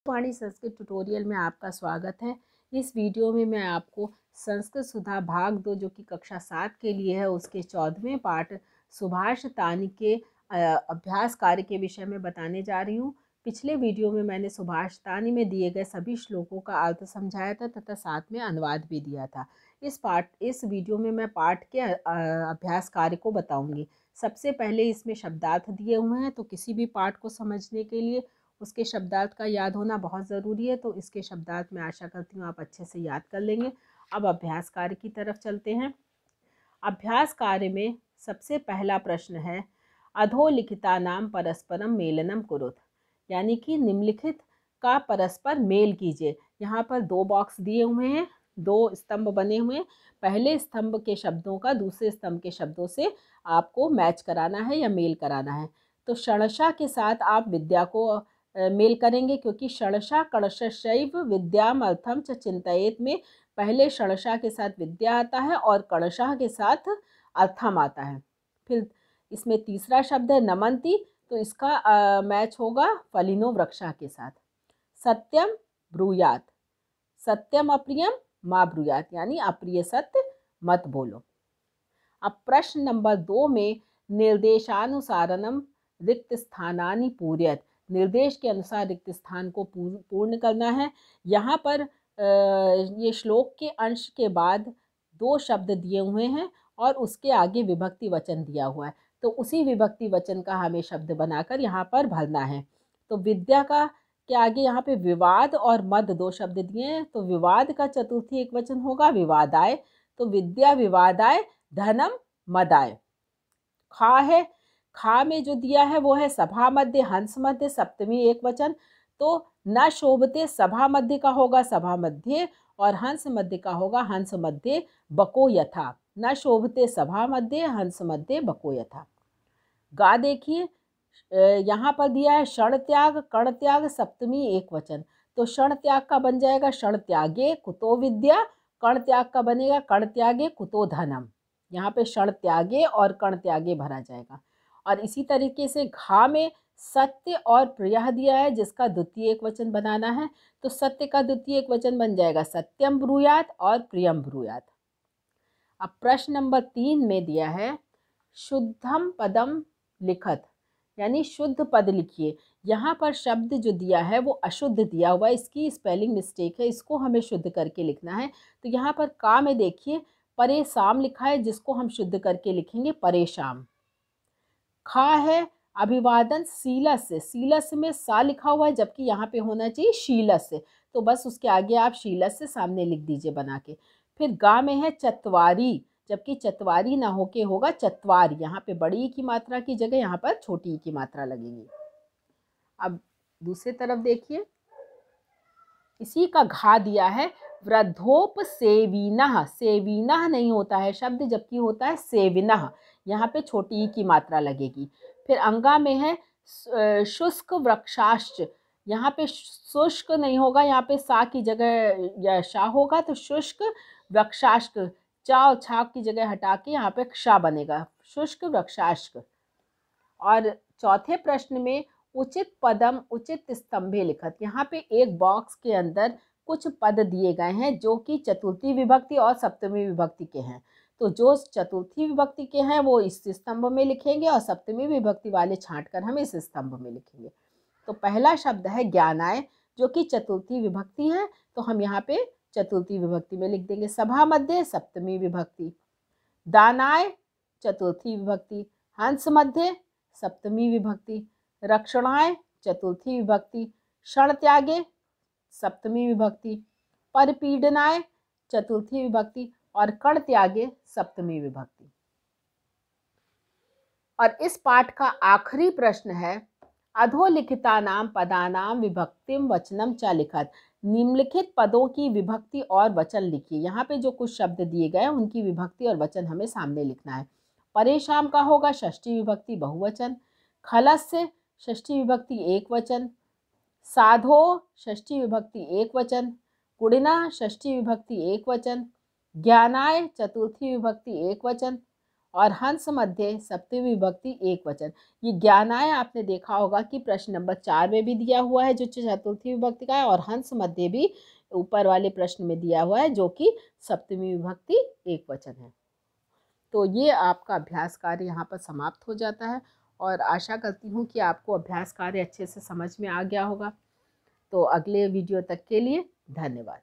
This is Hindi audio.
वाणी संस्कृत ट्यूटोरियल में आपका स्वागत है। इस वीडियो में मैं आपको संस्कृत सुधा भाग 2 जो कि कक्षा 7 के लिए है उसके 14वें पाठ सुभाष तानी के अभ्यास कार्य के विषय में बताने जा रही हूँ। पिछले वीडियो में मैंने सुभाष तानी में दिए गए सभी श्लोकों का अर्थ समझाया था तथा साथ में अनुवाद भी दिया था। इस वीडियो में मैं पाठ के अभ्यास कार्य को बताऊंगी। सबसे पहले इसमें शब्दार्थ दिए हुए हैं, तो किसी भी पाठ को समझने के लिए उसके शब्दार्थ का याद होना बहुत ज़रूरी है। तो इसके शब्दार्थ मैं आशा करती हूँ आप अच्छे से याद कर लेंगे। अब अभ्यास कार्य की तरफ चलते हैं। अभ्यास कार्य में सबसे पहला प्रश्न है अधोलिखिता नाम परस्परम मेलनम कुरुत, यानी कि निम्नलिखित का परस्पर मेल कीजिए। यहाँ पर 2 बॉक्स दिए हुए हैं, 2 स्तंभ बने हुए हैं। पहले स्तंभ के शब्दों का दूसरे स्तंभ के शब्दों से आपको मैच कराना है या मेल कराना है। तो षणशा के साथ आप विद्या को मेल करेंगे, क्योंकि षणशा कणशैव विद्याम अर्थम च चिंतयेत में पहले षणशा के साथ विद्या आता है और कणशः के साथ अर्थम आता है। फिर इसमें तीसरा शब्द है नमंती, तो इसका मैच होगा फलिनो वृक्षा के साथ। सत्यम ब्रूयात, सत्यम अप्रियम मा ब्रूयात, यानी अप्रिय सत्य मत बोलो। अब प्रश्न नंबर 2 में निर्देशानुसारनम रिक्त स्थानानि पूर्यत, निर्देश के अनुसार रिक्त स्थान को पूर्ण करना है। यहाँ पर ये श्लोक के अंश के बाद 2 शब्द दिए हुए हैं और उसके आगे विभक्ति वचन दिया हुआ है, तो उसी विभक्ति वचन का हमें शब्द बनाकर यहाँ पर भरना है। तो विद्या का के आगे यहाँ पे विवाद और मद 2 शब्द दिए हैं, तो विवाद का चतुर्थी एक वचन होगा विवादाय, तो विद्या विवादाय धनम मदाय। खा है, खा में जो दिया है वो है सभा मध्य हंस मध्य सप्तमी एक वचन, तो न शोभते सभा मध्य का होगा सभा मध्य और हंस मध्य का होगा हंस मध्य बको यथा। न शोभते सभा मध्य हंस मध्य बको यथा। गा देखिए, यहाँ पर दिया है क्षण त्याग कण त्याग सप्तमी एक वचन, तो क्षण त्याग का बन जाएगा क्षण त्यागे कुतो विद्या, कण त्याग का बनेगा कण त्यागे कुतो धनम। यहाँ पे क्षण त्यागे और कण त्यागे भरा जाएगा। और इसी तरीके से घा में सत्य और प्रिय दिया है जिसका द्वितीय एक वचन बनाना है, तो सत्य का द्वितीय एक वचन बन जाएगा सत्यम ब्रूयात और प्रियम ब्रूयात। अब प्रश्न नंबर 3 में दिया है शुद्धम पदम लिखत, यानी शुद्ध पद लिखिए। यहाँ पर शब्द जो दिया है वो अशुद्ध दिया हुआ है, इसकी स्पेलिंग मिस्टेक है, इसको हमें शुद्ध करके लिखना है। तो यहाँ पर का में देखिए परेशाम लिखा है, जिसको हम शुद्ध करके लिखेंगे परेशाम। खा है अभिवादन सीलस से, सीलस में सा लिखा हुआ है जबकि यहाँ पे होना चाहिए शीलस से, तो बस उसके आगे आप शीलस से सामने लिख दीजिए बना के। फिर गा में है चतवारी, जबकि चतवारी ना होके होगा चतवार, यहाँ पे बड़ी की मात्रा की जगह यहाँ पर छोटी की मात्रा लगेगी। अब दूसरी तरफ देखिए, इसी का घा दिया है वृद्धोप सेविनः, सेविनः नहीं होता है शब्द जबकि होता है सेविनः, यहाँ पे छोटी की मात्रा लगेगी। फिर अंगा में है शुष्क वृक्षाश्च, यहाँ पे शुष्क नहीं होगा, यहाँ पे सा की जगह या शा होगा, तो शुष्क वृक्षाश्क, चा और छा की जगह हटा के यहाँ पे क्षा बनेगा शुष्क वृक्षाश्क। और चौथे प्रश्न में उचित पदम उचित स्तंभे लिखत, यहाँ पे एक बॉक्स के अंदर कुछ पद दिए गए हैं जो कि चतुर्थी विभक्ति और सप्तमी विभक्ति के हैं, तो जो चतुर्थी विभक्ति के हैं वो इस स्तंभ में लिखेंगे और सप्तमी विभक्ति वाले छांटकर हम इस स्तंभ में लिखेंगे। तो पहला शब्द है ज्ञानाय, जो कि चतुर्थी विभक्ति है, तो हम यहाँ पे चतुर्थी विभक्ति में लिख देंगे। सभा मध्य सप्तमी विभक्ति, दानाय चतुर्थी विभक्ति, हंस मध्य सप्तमी विभक्ति, रक्षणाय चतुर्थी विभक्ति, क्षण त्यागे सप्तमी विभक्ति, परपीडनाय चतुर्थी विभक्ति और कण त्यागे सप्तमी विभक्ति। और इस पाठ का आखिरी प्रश्न है अधोलिखितानाम पदानाम विभक्तिम वचनम च लिखत, निम्नलिखित पदों की विभक्ति और वचन लिखिए। यहाँ पे जो कुछ शब्द दिए गए हैं उनकी विभक्ति और वचन हमें सामने लिखना है। परेशान का होगा षष्ठी विभक्ति बहुवचन, खलस से षष्ठी विभक्ति एक वचन, साधो षष्ठी विभक्ति एक वचन, कुड़िना षष्ठी विभक्ति एक वचन, ज्ञानाय चतुर्थी विभक्ति एक वचन और हंस मध्य सप्तमी विभक्ति एक वचन। ये ज्ञानाय आपने देखा होगा कि प्रश्न नंबर 4 में भी दिया हुआ है जो चतुर्थी विभक्ति का है, और हंस मध्य भी ऊपर वाले प्रश्न में दिया हुआ है जो कि सप्तमी विभक्ति एक वचन है। तो ये आपका अभ्यास कार्य यहाँ पर समाप्त हो जाता है, और आशा करती हूँ कि आपको अभ्यास कार्य अच्छे से समझ में आ गया होगा। तो अगले वीडियो तक के लिए धन्यवाद।